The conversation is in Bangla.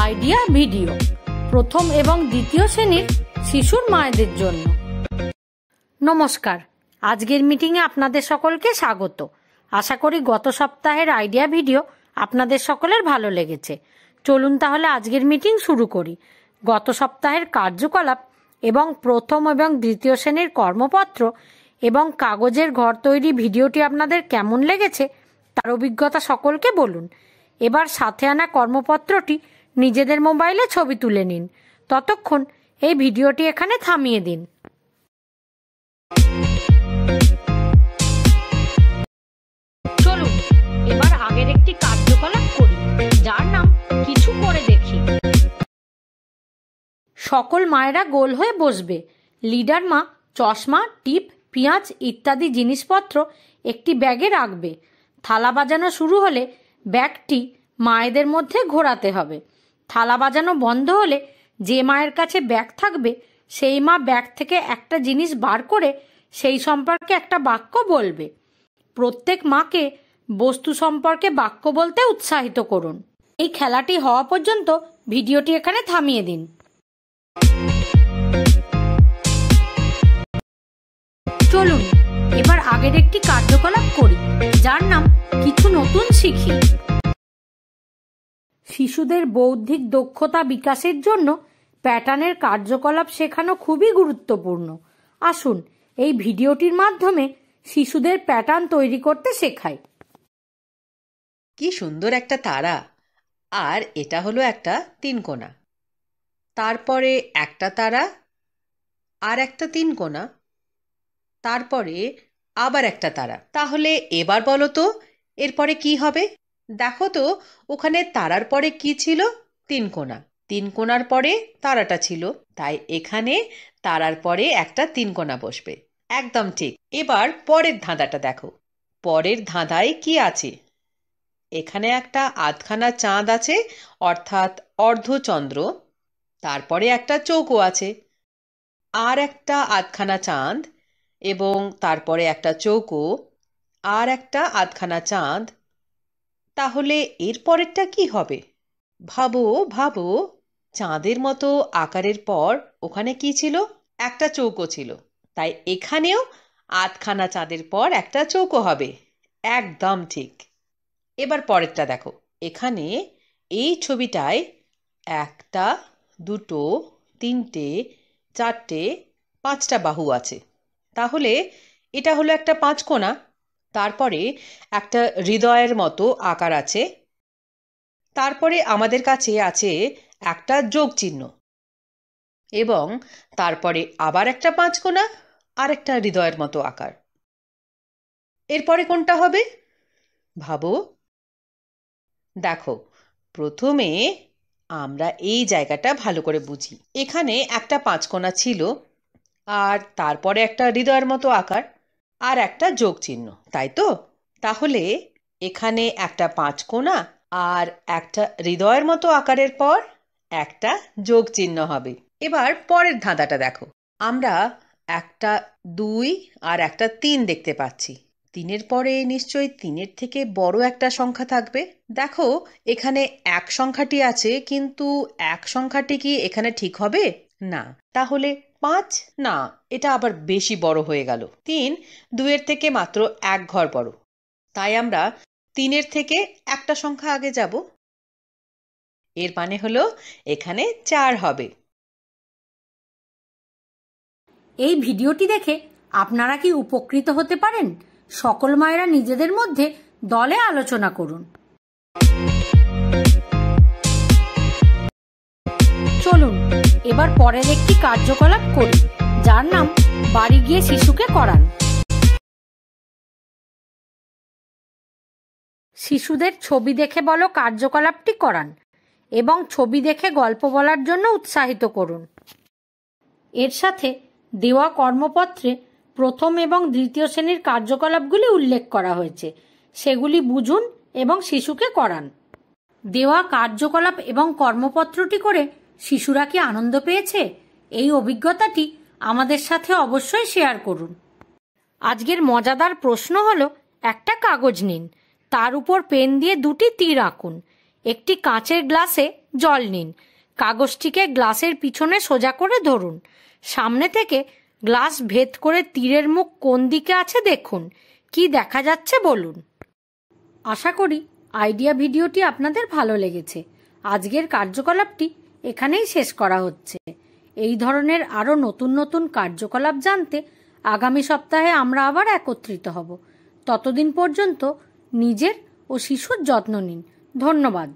আইডিয়া ভিডিও প্রথম এবং দ্বিতীয় শ্রেণীর শিশুর মায়েদের জন্য। নমস্কার, আজকের মিটিংয়ে আপনাদের সকলকে স্বাগত। আশা করি গত সপ্তাহের আইডিয়া ভিডিও আপনাদের সকলের ভালো লেগেছে। চলুন তাহলে আজকের মিটিং শুরু করি। গত সপ্তাহের কার্যকলাপ এবং প্রথম এবং দ্বিতীয় শ্রেণীর কর্মপত্র এবং কাগজের ঘর তৈরি ভিডিওটি আপনাদের কেমন লেগেছে তার অভিজ্ঞতা সকলকে বলুন। এবার সাথে আনা কর্মপত্রটি নিজেদের মোবাইলে ছবি তুলে নিন। ততক্ষণ এই ভিডিওটি এখানে থামিয়ে দিন। চলুন এবার আগের একটি কার্যকলাপ করি, যার নাম কিছু করে দেখি। সকল মায়েরা গোল হয়ে বসবে। লিডার মা চশমা, টিপ, পেঁয়াজ ইত্যাদি জিনিসপত্র একটি ব্যাগে রাখবে। থালা বাজানো শুরু হলে ব্যাগটি মায়েদের মধ্যে ঘোরাতে হবে। থালা বাজানো বন্ধ হলে যে মায়ের কাছে ব্যাগ থাকবে সেই মা ব্যাগ থেকে একটা জিনিস বার করে সেই সম্পর্কে একটা বাক্য বলবে। প্রত্যেক মাকে বস্তু সম্পর্কে বাক্য বলতে উৎসাহিত করুন। এই খেলাটি হওয়া পর্যন্ত ভিডিওটি এখানে থামিয়ে দিন। চলুন এবার আগের একটি কার্যকলাপ করি, যার নাম কিছু নতুন শিখি। শিশুদের বৌদ্ধিক দক্ষতা বিকাশের জন্য প্যাটার্নের কার্যকলাপ শেখানো খুবই গুরুত্বপূর্ণ। আসুন এই ভিডিওটির মাধ্যমে শিশুদের প্যাটার্ন তৈরি করতে শেখাই। কি সুন্দর একটা তারা, আর এটা হলো একটা তিনকোনা। তারপরে একটা তারা, আর একটা তিনকোনা, তারপরে আবার একটা তারা। তাহলে এবার বলো তো এরপরে কি হবে? দেখো তো ওখানে তারার পরে কি ছিল? তিনকোনা। তিনকোনার পরে তারাটা ছিল, তাই এখানে তারার পরে একটা তিনকোনা বসবে। একদম ঠিক। এবার পরের ধাঁধাটা দেখো। পরের ধাঁধায় কি আছে? এখানে একটা আধখানা চাঁদ আছে, অর্থাৎ অর্ধচন্দ্র। তারপরে একটা চৌকো আছে, আর একটা আধখানা চাঁদ, এবং তারপরে একটা চৌকো, আর একটা আধখানা চাঁদ। তাহলে এর পরেরটা কি হবে? ভাবো ভাবো। চাঁদের মতো আকারের পর ওখানে কি ছিল? একটা চৌকো ছিল, তাই এখানেও আধখানা চাঁদের পর একটা চৌকো হবে। একদম ঠিক। এবার পরেরটা দেখো। এখানে এই ছবিটায় একটা, দুটো, তিনটে, চারটে, পাঁচটা বাহু আছে। তাহলে এটা হলো একটা পাঁচকোনা। তারপরে একটা হৃদয়ের মতো আকার আছে। তারপরে আমাদের কাছে আছে একটা যোগ চিহ্ন, এবং তারপরে আবার একটা পাঁচকোনা আর একটা হৃদয়ের মতো আকার। এরপরে কোনটা হবে? ভাবো। দেখো, প্রথমে আমরা এই জায়গাটা ভালো করে বুঝি। এখানে একটা পাঁচকোনা ছিল, আর তারপরে একটা হৃদয়ের মতো আকার, আর একটা যোগ চিহ্ন, তাই তো? তাহলে এখানে একটা পাঁচকোনা আর একটা হৃদয়ের মতো আকারের পর একটা যোগ চিহ্ন হবে। এবার পরের ধাঁধাটা দেখো। আমরা একটা 2 আর একটা 3 দেখতে পাচ্ছি। 3-এর পরে নিশ্চয়ই 3-এর থেকে বড় একটা সংখ্যা থাকবে। দেখো এখানে 1 সংখ্যাটি আছে, কিন্তু 1 সংখ্যাটি কি এখানে ঠিক হবে? না। তাহলে 5? না, এটা আবার বেশি বড় হয়ে গেল। 3 2-এর থেকে মাত্র 1 ঘর বড়, তাই আমরা 3-এর থেকে একটা সংখ্যা আগে যাব। এর মানে হলো এখানে 4 হবে। এই ভিডিওটি দেখে আপনারা কি উপকৃত হতে পারেন? সকল মায়েরা নিজেদের মধ্যে দলে আলোচনা করুন। চলুন এবার পরের একটি কার্যকলাপ করি, যার নাম বাড়ি গিয়ে শিশুকে করান। শিশুদের ছবি দেখে বলো কার্যকলাপটি করান এবং ছবি দেখে গল্প বলার জন্য উৎসাহিত করুন। এর সাথে দেওয়া কর্মপত্রে প্রথম এবং দ্বিতীয় শ্রেণীর কার্যকলাপগুলি উল্লেখ করা হয়েছে, সেগুলি বুঝুন এবং শিশুকে করান। দেওয়া কার্যকলাপ এবং কর্মপত্রটি করে শিশুরা কি আনন্দ পেয়েছে? এই অভিজ্ঞতাটি আমাদের সাথে অবশ্যই শেয়ার করুন। আজকের মজাদার প্রশ্ন হলো, একটা কাগজ নিন, তার উপর পেন দিয়ে 2টি তীর আঁকুন একটি কাঁচের গ্লাসে জল নিন। কাগজটিকে গ্লাসের পিছনে সোজা করে ধরুন। সামনে থেকে গ্লাস ভেদ করে তীরের মুখ কোন দিকে আছে দেখুন। কি দেখা যাচ্ছে বলুন। আশা করি আইডিয়া ভিডিওটি আপনাদের ভালো লেগেছে। আজকের কার্যকলাপটি এখানেই শেষ করা হচ্ছে। এই ধরনের আরও নতুন নতুন কার্যকলাপ জানতে আগামী সপ্তাহে আমরা আবার একত্রিত হব। ততদিন পর্যন্ত নিজের ও শিশুর যত্ন নিন। ধন্যবাদ।